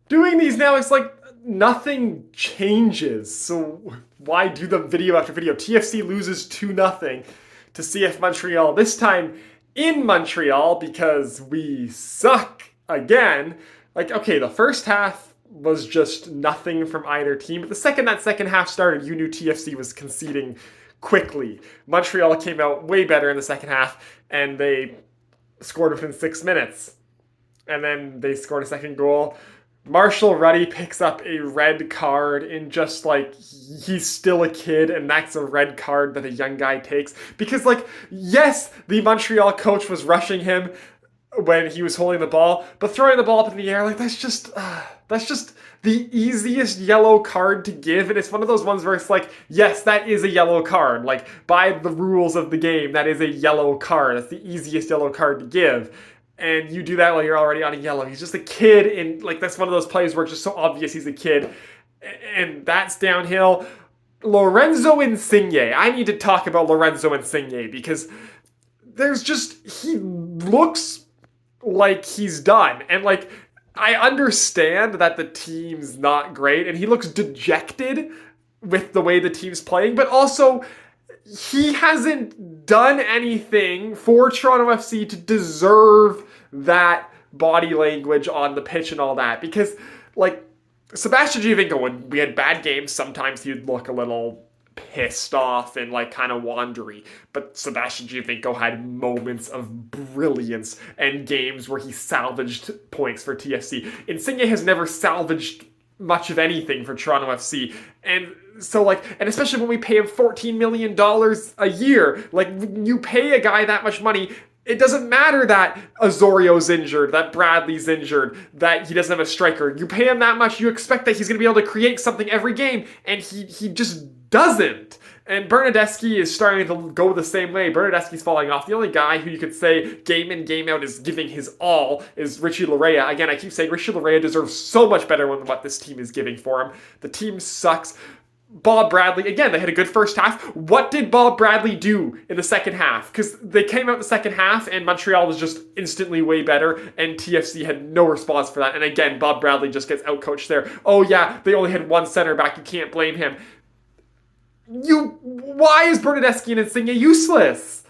doing these now, it's like nothing changes. So why do them video after video? TFC loses 2-0 to CF Montreal, this time in Montreal because we suck again. Like, okay, the first half was just nothing from either team, but the second that second half started, you knew TFC was conceding quickly. Montreal came out way better in the second half, and they scored within 6 minutes. And then they scored a second goal. Marshall Ruddy picks up a red card in just like he's still a kid, and that's a red card that a young guy takes. Because, like, yes, the Montreal coach was rushing him when he was holding the ball, but throwing the ball up in the air, like, that's just the easiest yellow card to give. And it's one of those ones where it's like, yes, that is a yellow card. Like, by the rules of the game, that is a yellow card. That's the easiest yellow card to give. And you do that while you're already on a yellow. He's just a kid, and like that's one of those plays where it's just so obvious he's a kid. And that's downhill. Lorenzo Insigne. I need to talk about Lorenzo Insigne because he looks like he's done. And like, I understand that the team's not great, and he looks dejected with the way the team's playing, but also he hasn't done anything for Toronto FC to deserve that body language on the pitch and all that. Because, like, Sebastian Giovinco, when we had bad games, sometimes he'd look a little pissed off and, like, kind of wandery. But Sebastian Giovinco had moments of brilliance and games where he salvaged points for TFC. Insigne has never salvaged much of anything for Toronto FC. And so, like, and especially when we pay him $14 million a year, like, you pay a guy that much money, it doesn't matter that Azorio's injured, that Bradley's injured, that he doesn't have a striker. You pay him that much, you expect that he's going to be able to create something every game, and he just doesn't. And Bernadeschi is starting to go the same way. Bernadeschi's falling off. The only guy who you could say game in, game out is giving his all is Richie Larea. Again, I keep saying Richie Larea deserves so much better than what this team is giving for him. The team sucks. Bob Bradley, again, they had a good first half. What did Bob Bradley do in the second half? Because they came out in the second half and Montreal was just instantly way better, and TFC had no response for that. And again, Bob Bradley just gets outcoached there. Oh yeah, they only had one center back. You can't blame him. Why is Bernadeschi and Insigne useless?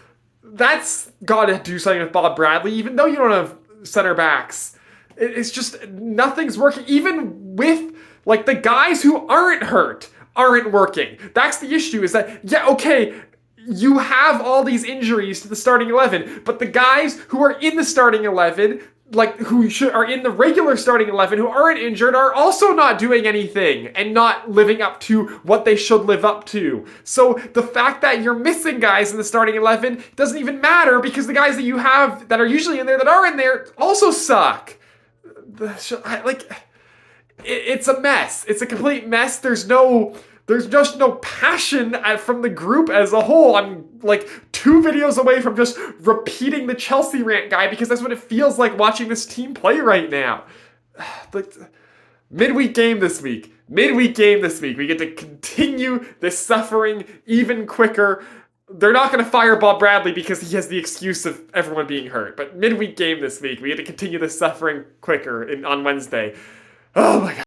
That's got to do something with Bob Bradley, even though you don't have center backs. It's just nothing's working. Even with, like, the guys who aren't hurt aren't working. That's the issue, is that, yeah, okay, you have all these injuries to the starting 11, but the guys who are in the starting 11, like, are in the regular starting 11 who aren't injured, are also not doing anything and not living up to what they should live up to. So the fact that you're missing guys in the starting 11 doesn't even matter, because the guys that you have that are usually in there that are in there also suck. It's a mess. It's a complete mess. There's just no passion from the group as a whole. I'm like 2 videos away from just repeating the Chelsea rant guy, because that's what it feels like watching this team play right now. The midweek game this week. We get to continue this suffering even quicker. They're not going to fire Bob Bradley because he has the excuse of everyone being hurt. But midweek game this week, we get to continue this suffering quicker on Wednesday. Oh my god.